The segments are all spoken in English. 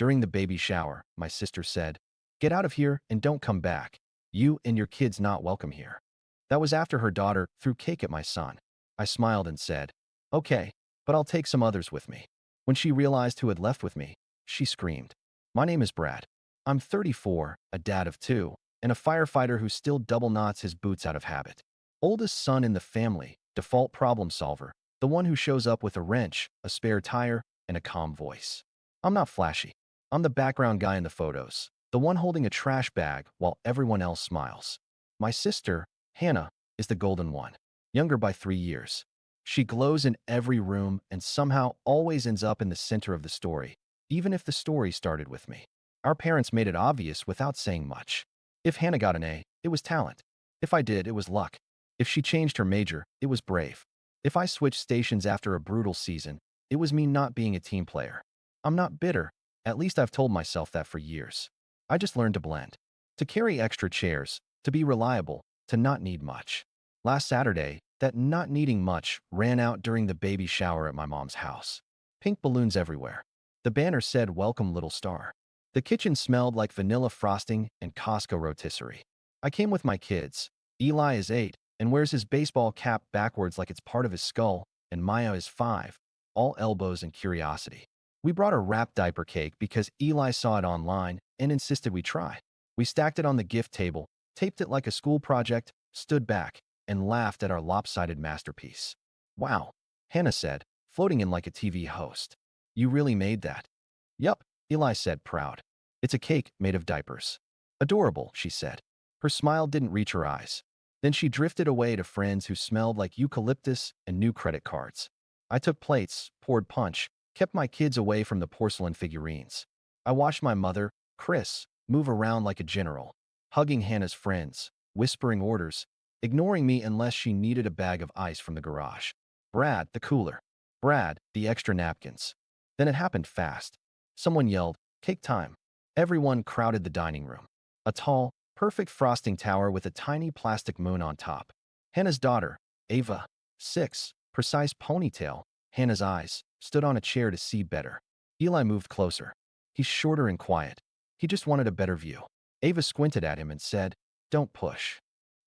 During the baby shower, my sister said, "Get out of here and don't come back. You and your kids not welcome here." That was after her daughter threw cake at my son. I smiled and said, "Okay, but I'll take some others with me." When she realized who had left with me, she screamed, "My name is Brad. I'm 34, a dad of two, and a firefighter who still double knots his boots out of habit. Oldest son in the family, default problem solver, the one who shows up with a wrench, a spare tire, and a calm voice. I'm not flashy. I'm the background guy in the photos, the one holding a trash bag while everyone else smiles. My sister, Hannah, is the golden one, younger by 3 years. She glows in every room and somehow always ends up in the center of the story, even if the story started with me. Our parents made it obvious without saying much. If Hannah got an A, it was talent. If I did, it was luck. If she changed her major, it was brave. If I switched stations after a brutal season, it was me not being a team player. I'm not bitter. At least I've told myself that for years. I just learned to blend. To carry extra chairs, to be reliable, to not need much. Last Saturday, that not needing much ran out during the baby shower at my mom's house. Pink balloons everywhere. The banner said, "Welcome, little star." The kitchen smelled like vanilla frosting and Costco rotisserie. I came with my kids. Eli is 8 and wears his baseball cap backwards like it's part of his skull, and Maya is 5, all elbows and curiosity. We brought a wrapped diaper cake because Eli saw it online and insisted we try. We stacked it on the gift table, taped it like a school project, stood back, and laughed at our lopsided masterpiece. "Wow," Hannah said, floating in like a TV host. "You really made that?" "Yup," Eli said, proud. "It's a cake made of diapers." "Adorable," she said. Her smile didn't reach her eyes. Then she drifted away to friends who smelled like eucalyptus and new credit cards. I took plates, poured punch, kept my kids away from the porcelain figurines. I watched my mother, Chris, move around like a general, hugging Hannah's friends, whispering orders, ignoring me unless she needed a bag of ice from the garage. "Brad, the cooler." "Brad, the extra napkins." Then it happened fast. Someone yelled, "Cake time." Everyone crowded the dining room. A tall, perfect frosting tower with a tiny plastic moon on top. Hannah's daughter, Ava, 6, precise ponytail. Hannah's eyes stood on a chair to see better. Eli moved closer. He's shorter and quiet. He just wanted a better view. Ava squinted at him and said, "Don't push."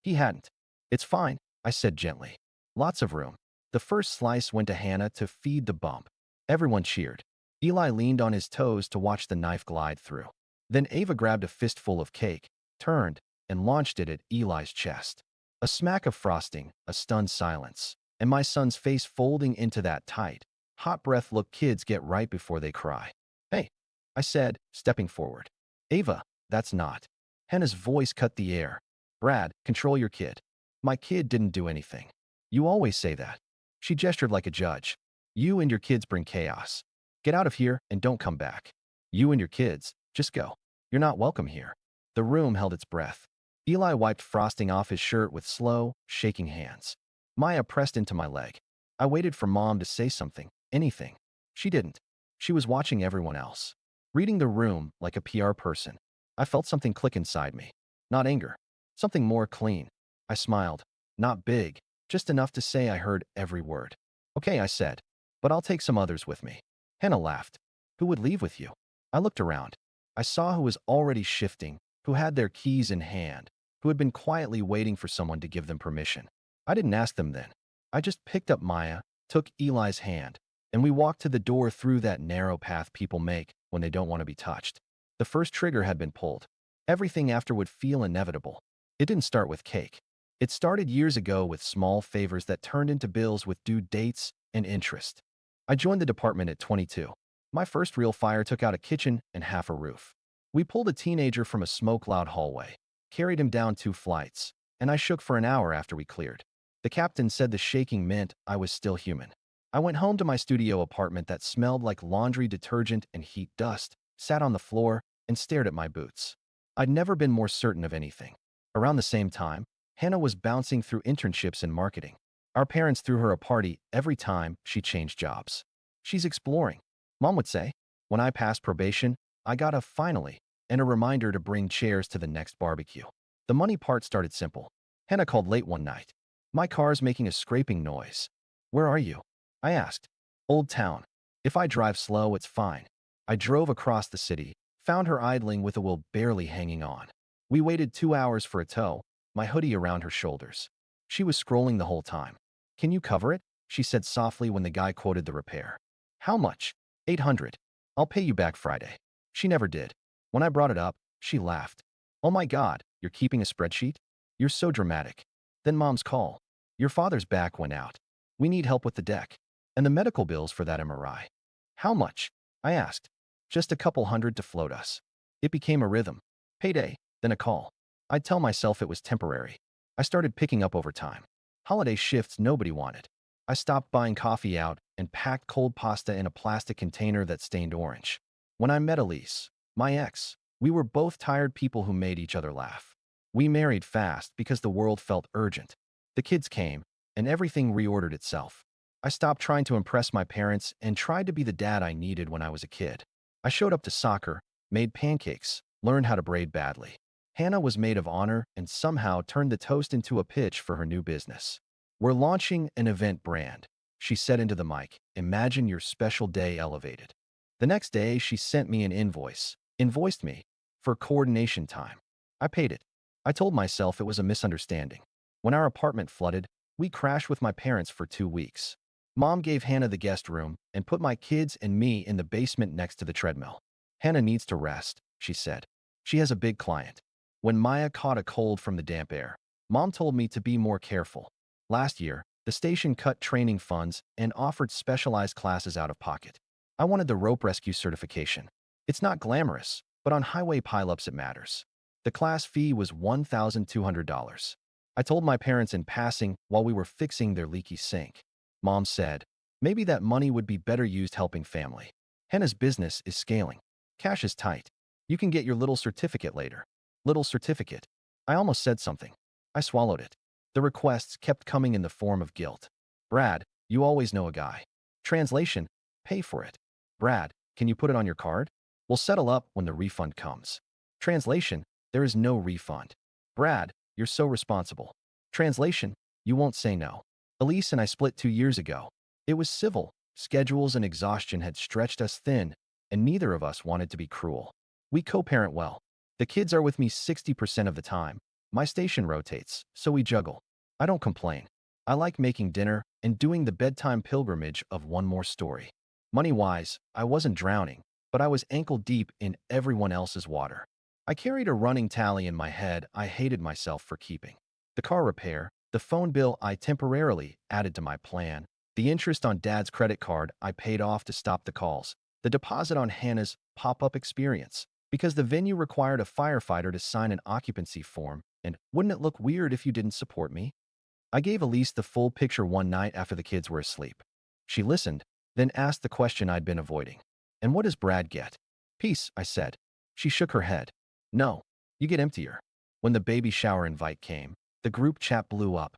He hadn't. "It's fine," I said gently. "Lots of room." The first slice went to Hannah to feed the bump. Everyone cheered. Eli leaned on his toes to watch the knife glide through. Then Ava grabbed a fistful of cake, turned, and launched it at Eli's chest. A smack of frosting, a stunned silence, and my son's face folding into that tight, hot breath look kids get right before they cry. "Hey," I said, stepping forward. "Ava, that's not." Hannah's voice cut the air. "Brad, control your kid." "My kid didn't do anything." "You always say that." She gestured like a judge. "You and your kids bring chaos. Get out of here and don't come back. You and your kids, just go. You're not welcome here." The room held its breath. Eli wiped frosting off his shirt with slow, shaking hands. Maya pressed into my leg. I waited for Mom to say something, anything. She didn't. She was watching everyone else, reading the room like a PR person. I felt something click inside me. Not anger. Something more clean. I smiled. Not big, just enough to say I heard every word. "Okay," I said, "but I'll take some others with me." Hannah laughed. "Who would leave with you?" I looked around. I saw who was already shifting, who had their keys in hand, who had been quietly waiting for someone to give them permission. I didn't ask them then. I just picked up Maya, took Eli's hand, and we walked to the door through that narrow path people make when they don't want to be touched. The first trigger had been pulled. Everything after would feel inevitable. It didn't start with cake. It started years ago with small favors that turned into bills with due dates and interest. I joined the department at 22. My first real fire took out a kitchen and half a roof. We pulled a teenager from a smoke-cloud hallway, carried him down 2 flights, and I shook for an hour after we cleared. The captain said the shaking meant I was still human. I went home to my studio apartment that smelled like laundry detergent and heat dust, sat on the floor, and stared at my boots. I'd never been more certain of anything. Around the same time, Hannah was bouncing through internships in marketing. Our parents threw her a party every time she changed jobs. "She's exploring," Mom would say. When I passed probation, I got a "finally" and a reminder to bring chairs to the next barbecue. The money part started simple. Hannah called late one night. "My car's making a scraping noise." "Where are you?" I asked. "Old Town. If I drive slow, it's fine." I drove across the city, found her idling with a wheel barely hanging on. We waited 2 hours for a tow, my hoodie around her shoulders. She was scrolling the whole time. Can you cover it? She said softly when the guy quoted the repair. How much? 800. I'll pay you back Friday. She never did. When I brought it up, she laughed. Oh my God, you're keeping a spreadsheet? You're so dramatic. Then Mom's call. Your father's back went out. We need help with the deck. And the medical bills for that MRI. How much? I asked. Just a couple hundred to float us. It became a rhythm. Payday, then a call. I'd tell myself it was temporary. I started picking up over time. Holiday shifts nobody wanted. I stopped buying coffee out and packed cold pasta in a plastic container that stained orange. When I met Elise, my ex, we were both tired people who made each other laugh. We married fast because the world felt urgent. The kids came, and everything reordered itself. I stopped trying to impress my parents and tried to be the dad I needed when I was a kid. I showed up to soccer, made pancakes, learned how to braid badly. Hannah was maid of honor and somehow turned the toast into a pitch for her new business. We're launching an event brand, she said into the mic. Imagine your special day elevated. The next day, she sent me an invoiced me, for coordination time. I paid it. I told myself it was a misunderstanding. When our apartment flooded, we crashed with my parents for 2 weeks. Mom gave Hannah the guest room and put my kids and me in the basement next to the treadmill. Hannah needs to rest, she said. She has a big client. When Maya caught a cold from the damp air, Mom told me to be more careful. Last year, the station cut training funds and offered specialized classes out of pocket. I wanted the rope rescue certification. It's not glamorous, but on highway pileups it matters. The class fee was $1,200. I told my parents in passing while we were fixing their leaky sink. Mom said, maybe that money would be better used helping family. Hannah's business is scaling. Cash is tight. You can get your little certificate later. Little certificate. I almost said something. I swallowed it. The requests kept coming in the form of guilt. Brad, you always know a guy. Translation, pay for it. Brad, can you put it on your card? We'll settle up when the refund comes. Translation, there is no refund. Brad, you're so responsible. Translation, you won't say no. Elise and I split 2 years ago. It was civil. Schedules and exhaustion had stretched us thin, and neither of us wanted to be cruel. We co-parent well. The kids are with me 60% of the time. My station rotates, so we juggle. I don't complain. I like making dinner and doing the bedtime pilgrimage of one more story. Money-wise, I wasn't drowning, but I was ankle-deep in everyone else's water. I carried a running tally in my head I hated myself for keeping. The car repair, the phone bill I temporarily added to my plan, the interest on Dad's credit card I paid off to stop the calls, the deposit on Hannah's pop-up experience, because the venue required a firefighter to sign an occupancy form, and wouldn't it look weird if you didn't support me? I gave Elise the full picture one night after the kids were asleep. She listened, then asked the question I'd been avoiding. And what does Brad get? Peace, I said. She shook her head. No, you get emptier. When the baby shower invite came, the group chat blew up.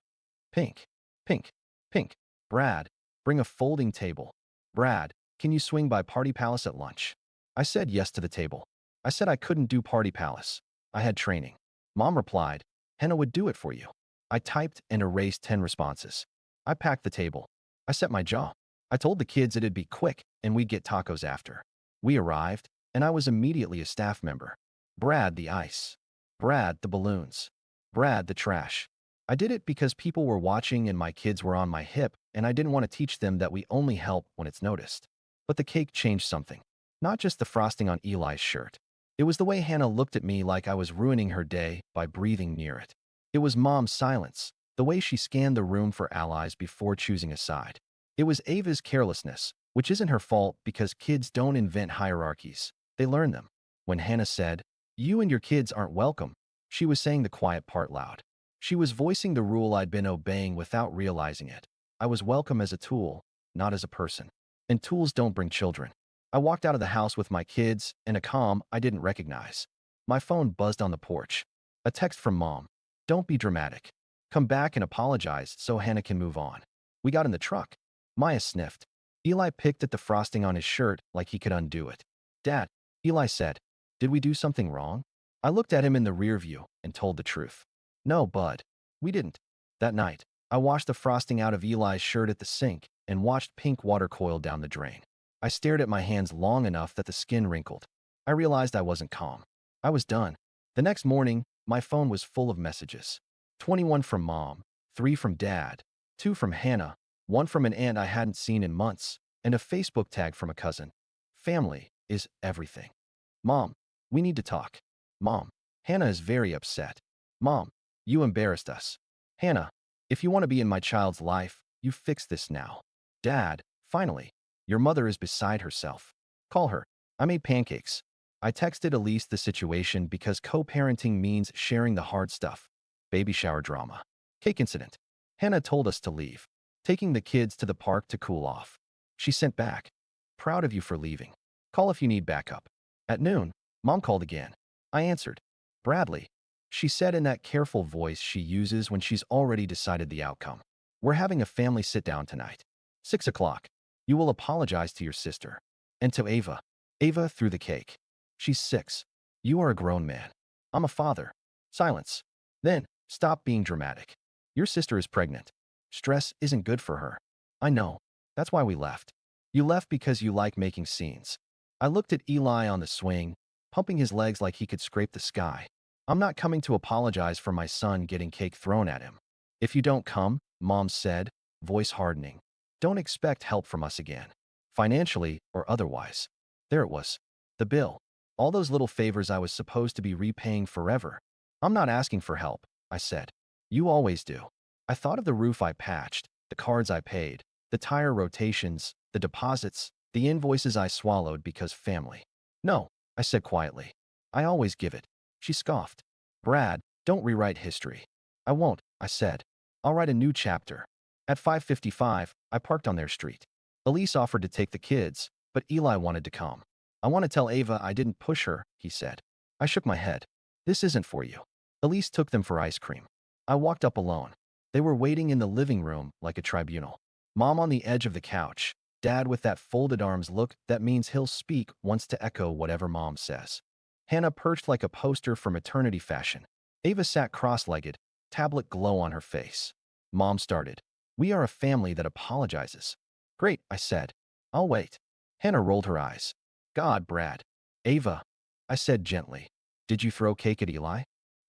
Pink, pink, pink. Brad, bring a folding table. Brad, can you swing by Party Palace at lunch? I said yes to the table. I said I couldn't do Party Palace. I had training. Mom replied, Hannah would do it for you. I typed and erased 10 responses. I packed the table. I set my jaw. I told the kids it'd be quick and we'd get tacos after. We arrived, and I was immediately a staff member. Brad the ice. Brad the balloons. Brad the trash. I did it because people were watching and my kids were on my hip, and I didn't want to teach them that we only help when it's noticed. But the cake changed something. Not just the frosting on Eli's shirt. It was the way Hannah looked at me like I was ruining her day by breathing near it. It was Mom's silence, the way she scanned the room for allies before choosing a side. It was Ava's carelessness, which isn't her fault because kids don't invent hierarchies. They learn them. When Hannah said, you and your kids aren't welcome, she was saying the quiet part loud. She was voicing the rule I'd been obeying without realizing it. I was welcome as a tool, not as a person. And tools don't bring children. I walked out of the house with my kids and a calm I didn't recognize. My phone buzzed on the porch. A text from Mom. Don't be dramatic. Come back and apologize so Hannah can move on. We got in the truck. Maya sniffed. Eli picked at the frosting on his shirt like he could undo it. Dad, Eli said, did we do something wrong? I looked at him in the rear view and told the truth. No, bud. We didn't. That night, I washed the frosting out of Eli's shirt at the sink and watched pink water coil down the drain. I stared at my hands long enough that the skin wrinkled. I realized I wasn't calm. I was done. The next morning, my phone was full of messages. 21 from Mom, 3 from Dad, 2 from Hannah, 1 from an aunt I hadn't seen in months, and a Facebook tag from a cousin. Family is everything. Mom, we need to talk. Mom, Hannah is very upset. Mom, you embarrassed us. Hannah, if you want to be in my child's life, you fix this now. Dad, finally, your mother is beside herself. Call her. I made pancakes. I texted Elise the situation because co-parenting means sharing the hard stuff. Baby shower drama. Cake incident. Hannah told us to leave, taking the kids to the park to cool off. She sent back. Proud of you for leaving. Call if you need backup. At noon, Mom called again. I answered. Bradley. She said in that careful voice she uses when she's already decided the outcome. We're having a family sit-down tonight. 6 o'clock. You will apologize to your sister. And to Ava. Ava threw the cake. She's 6. You are a grown man. I'm a father. Silence. Then, stop being dramatic. Your sister is pregnant. Stress isn't good for her. I know. That's why we left. You left because you like making scenes. I looked at Eli on the swing, pumping his legs like he could scrape the sky. I'm not coming to apologize for my son getting cake thrown at him. If you don't come, Mom said, voice hardening, don't expect help from us again. Financially or otherwise. There it was. The bill. All those little favors I was supposed to be repaying forever. I'm not asking for help, I said. You always do. I thought of the roof I patched, the cards I paid, the tire rotations, the deposits, the invoices I swallowed because family. No, I said quietly. I always give it. She scoffed. Brad, don't rewrite history. I won't, I said. I'll write a new chapter. At 5:55, I parked on their street. Elise offered to take the kids, but Eli wanted to come. I want to tell Ava I didn't push her, he said. I shook my head. This isn't for you. Elise took them for ice cream. I walked up alone. They were waiting in the living room like a tribunal. Mom on the edge of the couch, Dad with that folded arms look that means he'll speak once to echo whatever Mom says. Hannah perched like a poster for maternity fashion. Ava sat cross-legged, tablet glow on her face. Mom started. We are a family that apologizes. Great, I said. I'll wait. Hannah rolled her eyes. God, Brad. Ava, I said gently. Did you throw cake at Eli?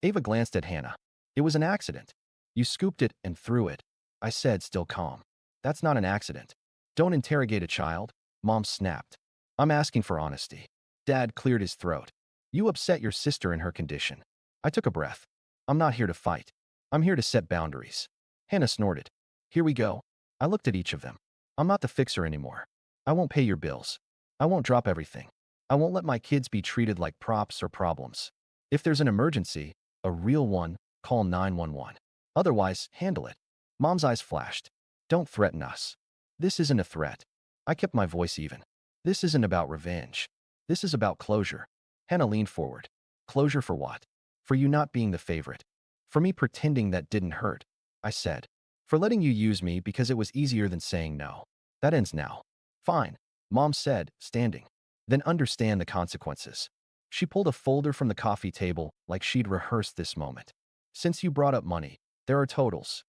Ava glanced at Hannah. It was an accident. You scooped it and threw it, I said, still calm. That's not an accident. Don't interrogate a child, Mom snapped. I'm asking for honesty. Dad cleared his throat. You upset your sister in her condition. I took a breath. I'm not here to fight. I'm here to set boundaries. Hannah snorted. Here we go. I looked at each of them. I'm not the fixer anymore. I won't pay your bills. I won't drop everything. I won't let my kids be treated like props or problems. If there's an emergency, a real one, call 911. Otherwise, handle it. Mom's eyes flashed. Don't threaten us. This isn't a threat. I kept my voice even. This isn't about revenge. This is about closure. Hannah leaned forward. Closure for what? For you not being the favorite. For me pretending that didn't hurt, I said. For letting you use me because it was easier than saying no. That ends now. Fine, Mom said, standing. Then understand the consequences. She pulled a folder from the coffee table like she'd rehearsed this moment. Since you brought up money, there are totals.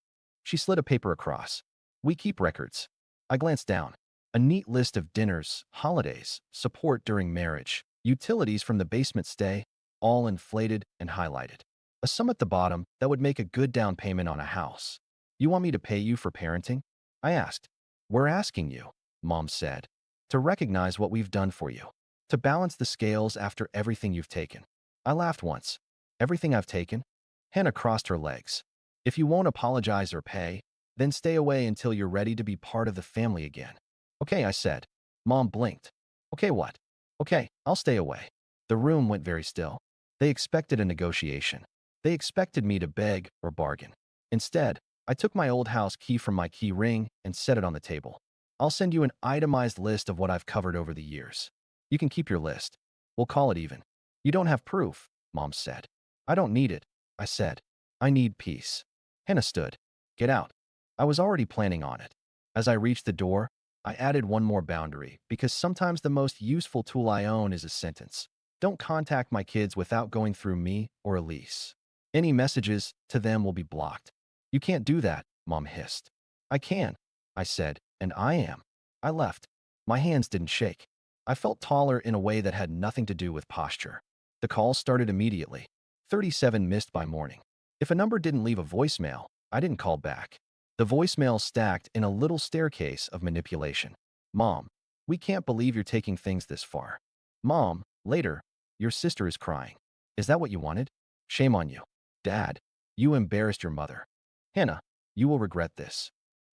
She slid a paper across. We keep records. I glanced down. A neat list of dinners, holidays, support during marriage, utilities from the basement stay, all inflated and highlighted. A sum at the bottom that would make a good down payment on a house. You want me to pay you for parenting? I asked. We're asking you, Mom said, to recognize what we've done for you. To balance the scales after everything you've taken. I laughed once. Everything I've taken? Hannah crossed her legs. If you won't apologize or pay, then stay away until you're ready to be part of the family again. Okay, I said. Mom blinked. Okay, what? Okay, I'll stay away. The room went very still. They expected a negotiation. They expected me to beg or bargain. Instead, I took my old house key from my key ring and set it on the table. I'll send you an itemized list of what I've covered over the years. You can keep your list. We'll call it even. You don't have proof, Mom said. I don't need it, I said. I need peace. Hannah stood. Get out. I was already planning on it. As I reached the door, I added one more boundary because sometimes the most useful tool I own is a sentence. Don't contact my kids without going through me or Elise. Any messages to them will be blocked. You can't do that, Mom hissed. I can, I said, and I am. I left. My hands didn't shake. I felt taller in a way that had nothing to do with posture. The call started immediately. 37 missed by morning. If a number didn't leave a voicemail, I didn't call back. The voicemail stacked in a little staircase of manipulation. Mom, we can't believe you're taking things this far. Mom, later, your sister is crying. Is that what you wanted? Shame on you. Dad, you embarrassed your mother. Hannah, you will regret this.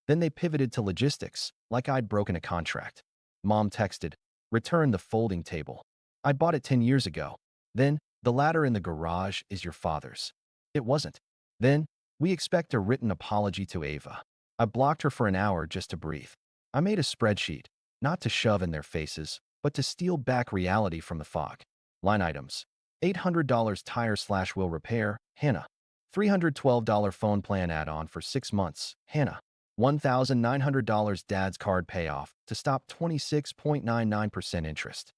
Then they pivoted to logistics, like I'd broken a contract. Mom texted, return the folding table. I bought it 10 years ago. Then, the ladder in the garage is your father's. It wasn't. Then, we expect a written apology to Ava. I blocked her for an hour just to breathe. I made a spreadsheet, not to shove in their faces, but to steal back reality from the fog. Line items. $800 tire/wheel repair, Hannah. $312 phone plan add-on for 6 months, Hannah. $1,900 dad's card payoff to stop 26.99% interest.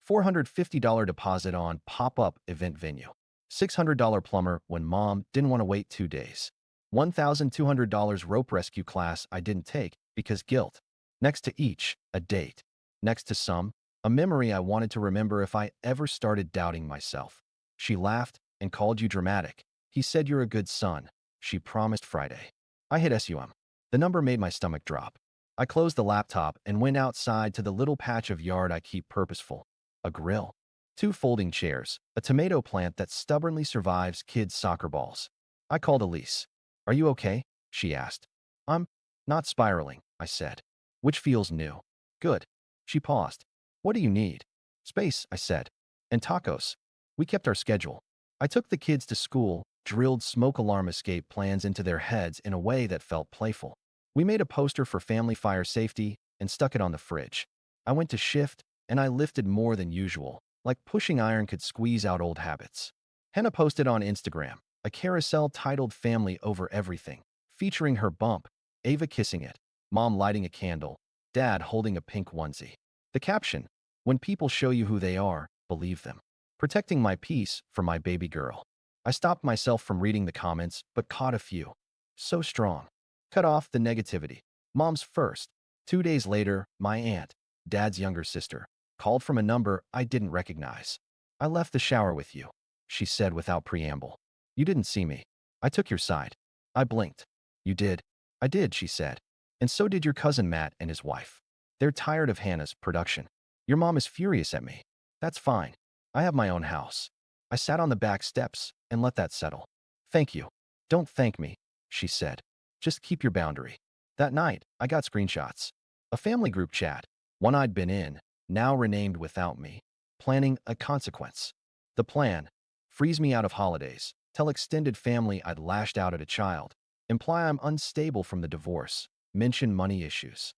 $450 deposit on pop-up event venue. $600 plumber when mom didn't want to wait 2 days. $1,200 rope rescue class I didn't take because guilt. Next to each, a date. Next to some, a memory I wanted to remember if I ever started doubting myself. She laughed and called you dramatic. He said you're a good son. She promised Friday. I hit SUM. The number made my stomach drop. I closed the laptop and went outside to the little patch of yard I keep purposeful. A grill. 2 folding chairs. A tomato plant that stubbornly survives kids' soccer balls. I called Elise. Are you okay? She asked. I'm not spiraling, I said. Which feels new. Good. She paused. What do you need? Space, I said. And tacos. We kept our schedule. I took the kids to school, drilled smoke alarm escape plans into their heads in a way that felt playful. We made a poster for family fire safety and stuck it on the fridge. I went to shift, and I lifted more than usual, like pushing iron could squeeze out old habits. Hannah posted on Instagram, a carousel titled Family Over Everything, featuring her bump, Ava kissing it, mom lighting a candle, dad holding a pink onesie. The caption, when people show you who they are, believe them. Protecting my peace for my baby girl. I stopped myself from reading the comments, but caught a few. So strong. Cut off the negativity. Mom's first. 2 days later, my aunt, dad's younger sister, called from a number I didn't recognize. I left the shower with you, she said without preamble. You didn't see me. I took your side. I blinked. You did. I did, she said. And so did your cousin Matt and his wife. They're tired of Hannah's production. Your mom is furious at me. That's fine. I have my own house. I sat on the back steps and let that settle. Thank you. Don't thank me, she said. Just keep your boundary. That night, I got screenshots. A family group chat, one I'd been in, now renamed without me, planning a consequence. The plan, freeze me out of holidays, tell extended family I'd lashed out at a child, imply I'm unstable from the divorce, mention money issues.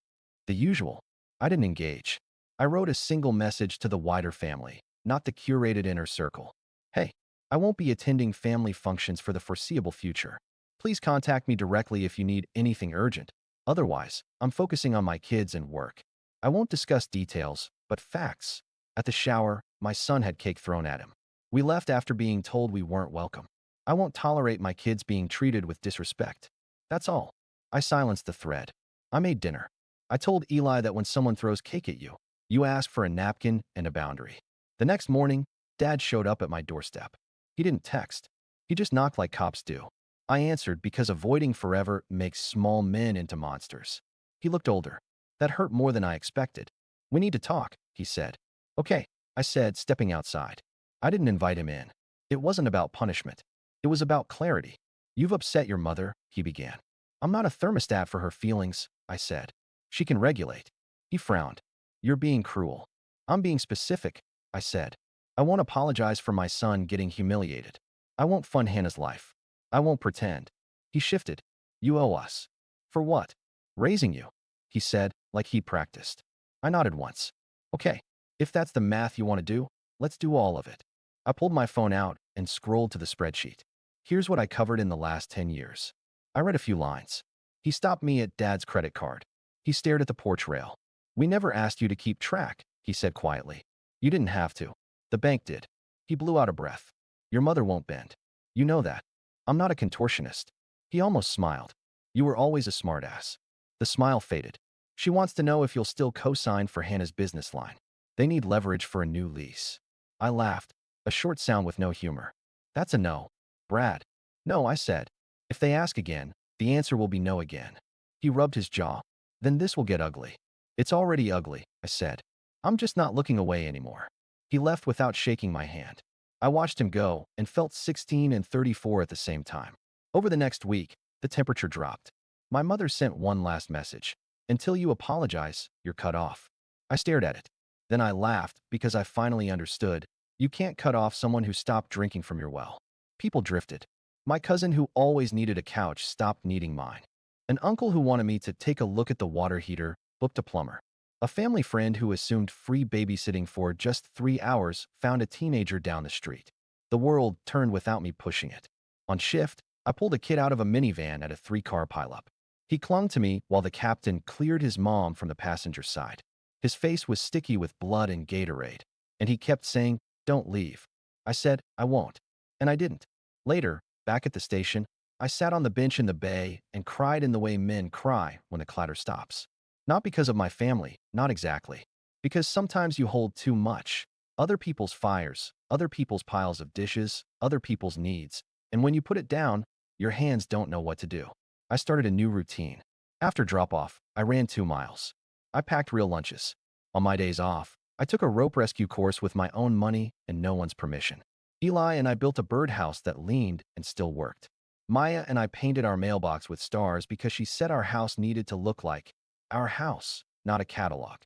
The usual. I didn't engage. I wrote a single message to the wider family, not the curated inner circle. Hey, I won't be attending family functions for the foreseeable future. Please contact me directly if you need anything urgent. Otherwise, I'm focusing on my kids and work. I won't discuss details, but facts. At the shower, my son had cake thrown at him. We left after being told we weren't welcome. I won't tolerate my kids being treated with disrespect. That's all. I silenced the thread. I made dinner. I told Eli that when someone throws cake at you, you ask for a napkin and a boundary. The next morning, Dad showed up at my doorstep. He didn't text. He just knocked like cops do. I answered because avoiding forever makes small men into monsters. He looked older. That hurt more than I expected. We need to talk, he said. Okay, I said, stepping outside. I didn't invite him in. It wasn't about punishment. It was about clarity. You've upset your mother, he began. I'm not a thermostat for her feelings, I said. She can regulate. He frowned. You're being cruel. I'm being specific, I said. I won't apologize for my son getting humiliated. I won't fund Hannah's life. I won't pretend. He shifted. You owe us. For what? Raising you, he said, like he'd practiced. I nodded once. Okay, if that's the math you want to do, let's do all of it. I pulled my phone out and scrolled to the spreadsheet. Here's what I covered in the last 10 years. I read a few lines. He stopped me at Dad's credit card. He stared at the porch rail. We never asked you to keep track, he said quietly. You didn't have to. The bank did. He blew out a breath. Your mother won't bend. You know that. I'm not a contortionist. He almost smiled. You were always a smartass. The smile faded. She wants to know if you'll still co-sign for Hannah's business line. They need leverage for a new lease. I laughed, a short sound with no humor. That's a no. Brad. No, I said. If they ask again, the answer will be no again. He rubbed his jaw. Then this will get ugly. It's already ugly, I said. I'm just not looking away anymore. He left without shaking my hand. I watched him go and felt 16 and 34 at the same time. Over the next week, the temperature dropped. My mother sent one last message. Until you apologize, you're cut off. I stared at it. Then I laughed because I finally understood. You can't cut off someone who stopped drinking from your well. People drifted. My cousin who always needed a couch stopped needing mine. An uncle who wanted me to take a look at the water heater booked a plumber. A family friend who assumed free babysitting for just 3 hours found a teenager down the street. The world turned without me pushing it. On shift, I pulled a kid out of a minivan at a 3-car pileup. He clung to me while the captain cleared his mom from the passenger side. His face was sticky with blood and Gatorade, and he kept saying, "Don't leave." I said, "I won't." And I didn't. Later, back at the station, I sat on the bench in the bay and cried in the way men cry when the clatter stops. Not because of my family, not exactly. Because sometimes you hold too much. Other people's fires, other people's piles of dishes, other people's needs. And when you put it down, your hands don't know what to do. I started a new routine. After drop-off, I ran 2 miles. I packed real lunches. On my days off, I took a rope rescue course with my own money and no one's permission. Eli and I built a birdhouse that leaned and still worked. Maya and I painted our mailbox with stars because she said our house needed to look like our house, not a catalog.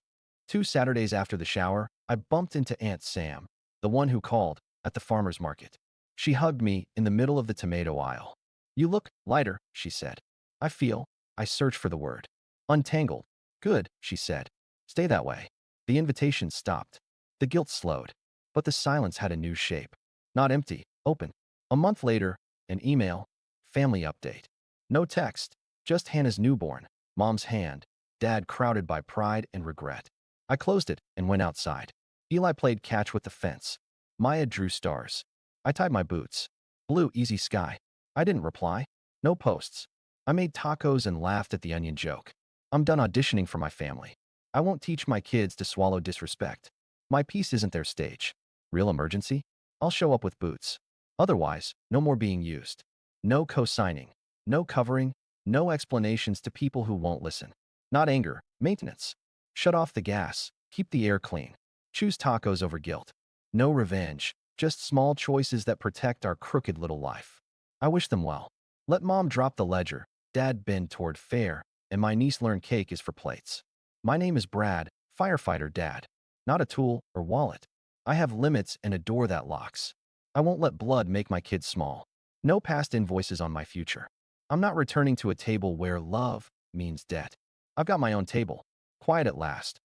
2 Saturdays after the shower, I bumped into Aunt Sam, the one who called, at the farmer's market. She hugged me in the middle of the tomato aisle. "You look lighter," she said. I searched for the word. "Untangled." "Good," she said. "Stay that way." The invitation stopped. The guilt slowed. But the silence had a new shape. Not empty, open. A month later, an email, family update. No text, just Hannah's newborn, mom's hand, dad crowded by pride and regret. I closed it and went outside. Eli played catch with the fence. Maya drew stars. I tied my boots. Blue, easy sky. I didn't reply. No posts. I made tacos and laughed at the onion joke. I'm done auditioning for my family. I won't teach my kids to swallow disrespect. My piece isn't their stage. Real emergency? I'll show up with boots. Otherwise, no more being used. No co-signing. No covering. No explanations to people who won't listen. Not anger, maintenance. Shut off the gas. Keep the air clean. Choose tacos over guilt. No revenge. Just small choices that protect our crooked little life. I wish them well. Let mom drop the ledger, dad bend toward fair, and my niece learn cake is for plates. My name is Brad, firefighter dad. Not a tool or wallet. I have limits and a door that locks. I won't let blood make my kids small. No past invoices on my future. I'm not returning to a table where love means debt. I've got my own table. Quiet at last.